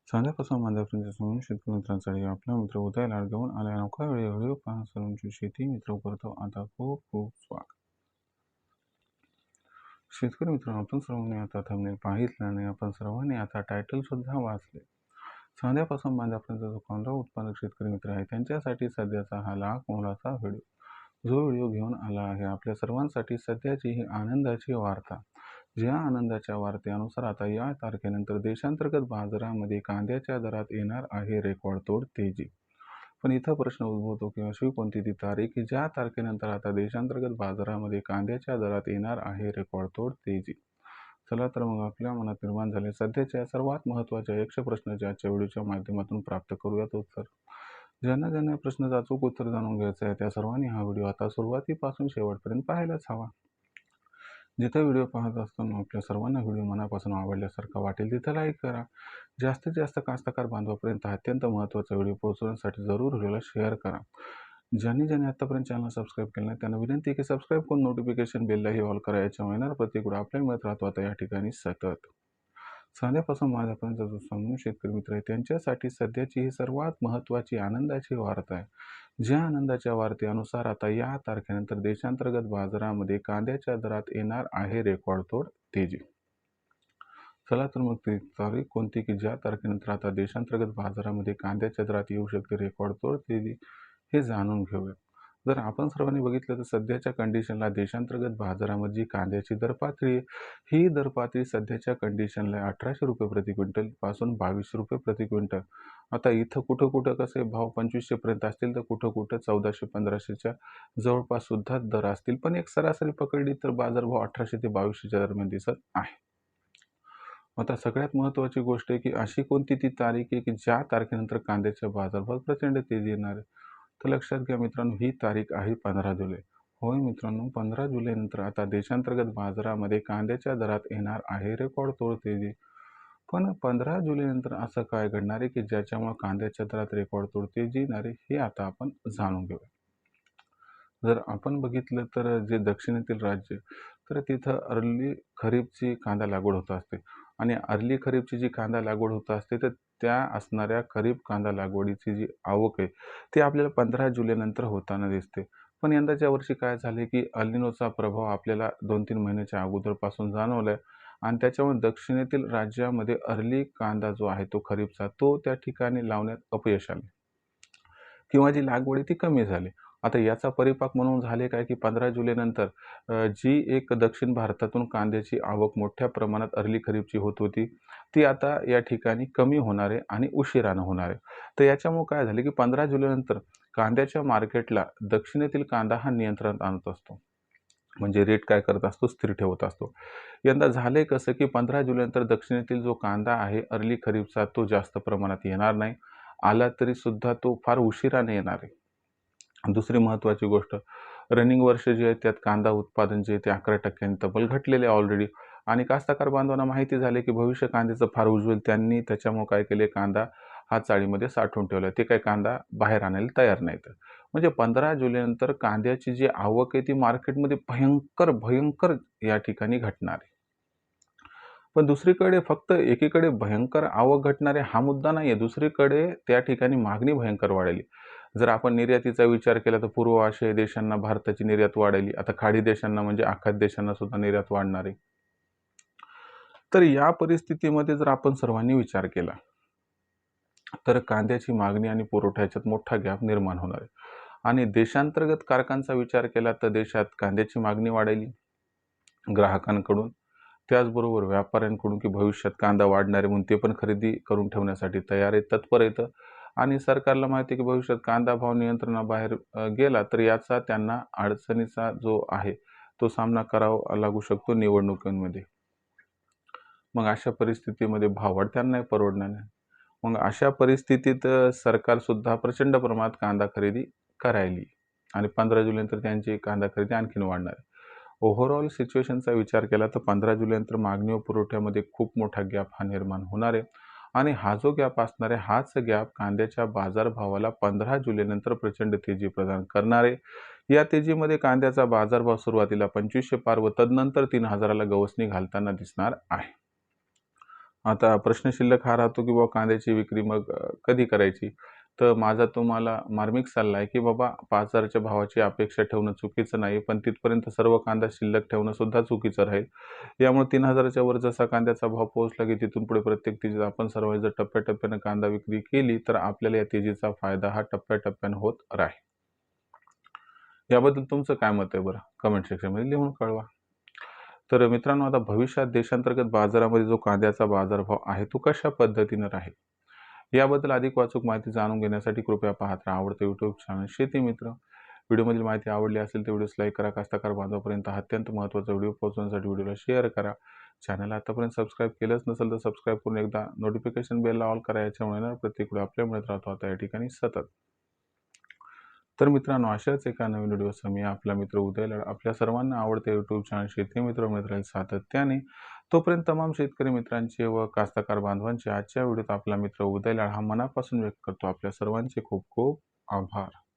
चांगल्यापासून मांद्यापर्यंत समोर शेतकरी मित्रांसाठी आपला मित्र उदय लाड घेऊन आलाय. नौका व्हिडिओ पहा. सर्वांची शेती मित्र करतो आता खूप खूप स्वागत. शेतकरी मित्रांनो, आपण सर्वांनी आता थंबनेल पाहितलं आणि आपण सर्वांनी आता टायटल सुद्धा वाचले. चांगल्यापासून मांद्यापर्यंत जो कांदा उत्पादक शेतकरी मित्र आहे त्यांच्यासाठी सध्याचा हा लाख मोलाचा व्हिडिओ जो व्हिडिओ घेऊन आला आहे आपल्या सर्वांसाठी सध्याची ही आनंदाची वार्ता. ज्या आनंदाच्या वार्तेनुसार आता या तारखेनंतर देशांतर्गत बाजारामध्ये कांद्याच्या दरात येणार आहे रेकॉर्डतोड तेजी. पण इथं प्रश्न उद्भवतो की अशी कोणती ती तारीख की ज्या तारखेनंतर आता देशांतर्गत बाजारामध्ये कांद्याच्या दरात येणार आहे रेकॉर्डतोड तेजी. चला तर मग आपल्या मनात निर्माण झाले सध्याच्या सर्वात महत्त्वाच्या यक्ष प्रश्नाचे आजच्या व्हिडिओच्या माध्यमातून प्राप्त करूयात उत्तर. ज्यांना ज्यांना प्रश्नाचं अचूक उत्तर जाणून घ्यायचं आहे त्या सर्वांनी हा व्हिडिओ आता सुरुवातीपासून शेवटपर्यंत पाहायलाच हवा. जिथं व्हिडिओ पाहत असताना आपल्या सर्वांना व्हिडिओ मनापासून आवडल्यासारखा वाटेल तिथं लाईक करा. जास्तीत जास्त कास्तकार बांधवापर्यंत अत्यंत महत्त्वाचा व्हिडिओ पोहोचवण्यासाठी जरूर व्हिडिओला शेअर करा. ज्यांनी आतापर्यंत चॅनल सबस्क्राईब केलं नाही त्यांना विनंती आहे की सबस्क्राईब करून नोटिफिकेशन बेललाही ऑल करा. याच्यामुळे येणार प्रत्येक व्हिडिओ आपल्याला मिळत राहतो आता या ठिकाणी सतत. साध्यापासून माझ्यापर्यंत जो समूह शेतकरी मित्र आहे त्यांच्यासाठी सध्याची ही सर्वात महत्त्वाची आनंदाची वार्ता आहे. ज्या आनंदाच्या वार्तेनुसार आता या तारखेनंतर देशांतर्गत बाजारामध्ये कांद्याच्या दरात येणार आहे रेकॉर्डतोड तेजी. चला तर मग ती तारीख कोणती की ज्या तारखेनंतर आता देशांतर्गत बाजारामध्ये कांद्याच्या दरात येऊ शकते रेकॉर्डतोड तेजी हे जाणून घेऊया. जर आपण सर्वांनी बघितलं तर सध्याच्या कंडिशनला देशांतर्गत बाजारामध्ये जी कांद्याची दरपातळी आहे ही दरपातळी सध्याच्या कंडिशनला 1800 रुपये प्रति क्विंटल पासून 2200 रुपये प्रति क्विंटल. आता इथं कुठं कसे भाव 2500 पर्यंत असतील तर कुठं 1400-1500च्या जवळपास सुद्धा दर असतील. पण एक सरासरी पकडली तर बाजारभाव 1800 ते 2200च्या दरम्यान दिसत आहे. आता सगळ्यात महत्त्वाची गोष्ट आहे की अशी कोणती ती तारीख आहे की ज्या तारखेनंतर कांद्याच्या बाजारभावात प्रचंड तेजी येणार आहे. तर लक्षात घ्या मित्रांनो, ही तारीख आहे 15 जुलै. होय मित्रांनो, 15 जुलैनंतर आता देशांतर्गत बाजारामध्ये कांद्याच्या दरात येणार आहे रेकॉर्डतोड तेजी. पण 15 जुलैनंतर असं काय घडणार आहे की ज्याच्यामुळे कांद्याच्या दरात रेकॉर्डतोड तेजी येणार आहे हे आता आपण जाणून घेऊया. जर आपण बघितलं तर जे दक्षिणेतील राज्य तर तिथं अर्ली खरीपची कांदा लागवड होत असते आणि अर्ली खरीपची जी कांदा लागवड होत असते तर त्या असणाऱ्या खरीप कांदा लागवडीची जी आवक आहे ती आपल्याला 15 जुलैनंतर होताना दिसते. पण यंदाच्या वर्षी काय झाले की अल निनोचा प्रभाव आपल्याला 2-3 महिन्याच्या अगोदरपासून जाणवलाय आणि त्याच्यामुळे दक्षिणेतील राज्यामध्ये अर्ली कांदा जो आहे तो खरीपचा तो त्या ठिकाणी लावण्यात अपयश आले किंवा जी लागवड आहे ती कमी झाली. आता याचा परिपाक म्हणून झाले काय की 15 जुलैनंतर जी एक दक्षिण भारतातून कांद्याची आवक मोठ्या प्रमाणात अर्ली खरीपची होत होती ती आता या ठिकाणी कमी होणार आहे आणि उशिरानं होणार आहे. तर याच्यामुळे काय झाले की 15 जुलैनंतर कांद्याच्या मार्केटला दक्षिणेतील कांदा हा नियंत्रणात आणत असतो. म्हणजे रेट काय करत असतो स्थिर ठेवत असतो. यंदा झाले कसं की 15 जुलैनंतर दक्षिणेतील जो कांदा आहे अर्ली खरीपचा तो जास्त प्रमाणात येणार नाही. आला तरी सुद्धा तो फार उशिराने येणार आहे. दुसरी महत्त्वाची गोष्ट, रनिंग वर्ष जे आहे त्यात कांदा उत्पादन जे आहे ते 11% तब्बल घटलेले ऑलरेडी आणि कास्तकार बांधवांना माहिती झाले की भविष्य कांद्याचं फार उज्ज्वल. त्यांनी त्याच्यामुळे काय केले, कांदा हा चाळीमध्ये साठवून ठेवला. ते काही कांदा बाहेर आणायला तयार नाहीत. म्हणजे 15 जुलैनंतर कांद्याची जी आवक आहे ती मार्केटमध्ये भयंकर या ठिकाणी घटणार आहे. पण दुसरीकडे फक्त एकीकडे भयंकर आवक घटणारे हा मुद्दा नाहीये. दुसरीकडे त्या ठिकाणी मागणी भयंकर वाढली. जर आपण निर्यातीचा विचार केला तर पूर्व आशियाई देशांना भारताची निर्यात वाढली. आता खाडी देशांना म्हणजे आखात देशांना सुद्धा निर्यात वाढणार आहे. तर या परिस्थितीमध्ये जर आपण सर्वांनी विचार केला तर कांद्याची मागणी आणि पुरवठ्याच्यात मोठा गॅप निर्माण होणार आहे. आणि देशांतर्गत कारखान्यांचा विचार केला तर देशात कांद्याची मागणी वाढली ग्राहकांकडून, त्याचबरोबर व्यापाऱ्यांकडून की भविष्यात कांदा वाढणार आहे म्हणून ते पण खरेदी करून ठेवण्यासाठी तयार आहेत, तत्पर आहेत. आणि सरकारला माहिती आहे की भविष्यात कांदा भाव नियंत्रणाबाहेर गेला तर याचा त्यांना अडचणीचा जो आहे तो सामना करावा लागू शकतो निवडणुकांमध्ये. मग अशा परिस्थितीमध्ये भाव वाढ त्यांना नाही परवडणार नाही. मग अशा परिस्थितीत सरकार सुद्धा प्रचंड प्रमाणात कांदा खरेदी करायली आणि 15 जुलैनंतर त्यांची कांदा खरेदी आणखीन वाढणार आहे. ओव्हरऑल सिच्युएशनचा विचार केला तर 15 जुलैनंतर मागणी व पुरवठ्यामध्ये खूप मोठा गॅप हा निर्माण होणार आहे आणि हा जो गॅप असणार आहे हाच गॅप कांद्याच्या बाजारभावाला 15 जुलैनंतर प्रचंड तेजी प्रदान करणार आहे. या तेजीमध्ये कांद्याचा बाजारभाव सुरुवातीला 2500 पार व तदनंतर 3000ला गवसणी घालताना दिसणार आहे. आता प्रश्न शिल्लक हा राहतो, की बाबा कांद्याची विक्री मग कधी करायची? तर माझा तुम्हाला मार्मिक सल्ला आहे, की बाबा 5,000च्या भावाची अपेक्षा ठेवणं चुकीचं नाही, पण तिथपर्यंत सर्व कांदा शिल्लक ठेवणं सुद्धा चुकीचं राहील. यामुळे 3,000च्या वर जसा कांद्याचा भाव पोहोचला, की तिथून पुढे प्रत्येक तेजीत आपण सर्वांनी जर टप्प्याटप्प्यानं कांदा विक्री केली, तर आपल्याला या तेजीचा फायदा हा टप्प्याटप्प्यानं होत राहील. याबद्दल तुमचं काय मत आहे बरं? कमेंट सेक्शनमध्ये लिहून कळवा. तर मित्रांनो, आता भविष्यात देशांतर्गत बाजारामध्ये जो कांद्याचा बाजारभाव आहे, तो कशा पद्धतीनं राहील? याबद्दल अधिक वाचूक माहिती जाणून घेण्यासाठी कृपया पाहत राहा आवडतं यूट्यूब चॅनल शेती मित्र. व्हिडिओमधील माहिती आवडली असेल तर व्हिडिओस लाईक करा. कास्तकार बांधवापर्यंत हा अत्यंत महत्त्वाचा व्हिडिओ पोहोचवण्यासाठी व्हिडिओला शेअर करा. चॅनल आतापर्यंत सबस्क्राईब केलंच नसेल तर सबस्क्राईब करून एकदा नोटिफिकेशन बेलला ऑल करा. याच्यामुळे येणारा प्रत्येक व्हिडिओ आपल्याला मिळत राहतो आता या ठिकाणी सतत. तर मित्रांनो, अशाच एका नवीन व्हिडिओसह मी आपला मित्र उदय लाड आपल्या सर्वांना आवडते यूट्यूब चॅनल शेती मित्र मिळत राहील सातत्याने. तोपर्यंत तमाम शेतकरी मित्रांचे व कास्तकार बांधवांचे आजच्या व्हिडिओत आपला मित्र उदय लाड हा मनापासून व्यक्त करतो. आपल्या सर्वांचे खूप खूप आभार.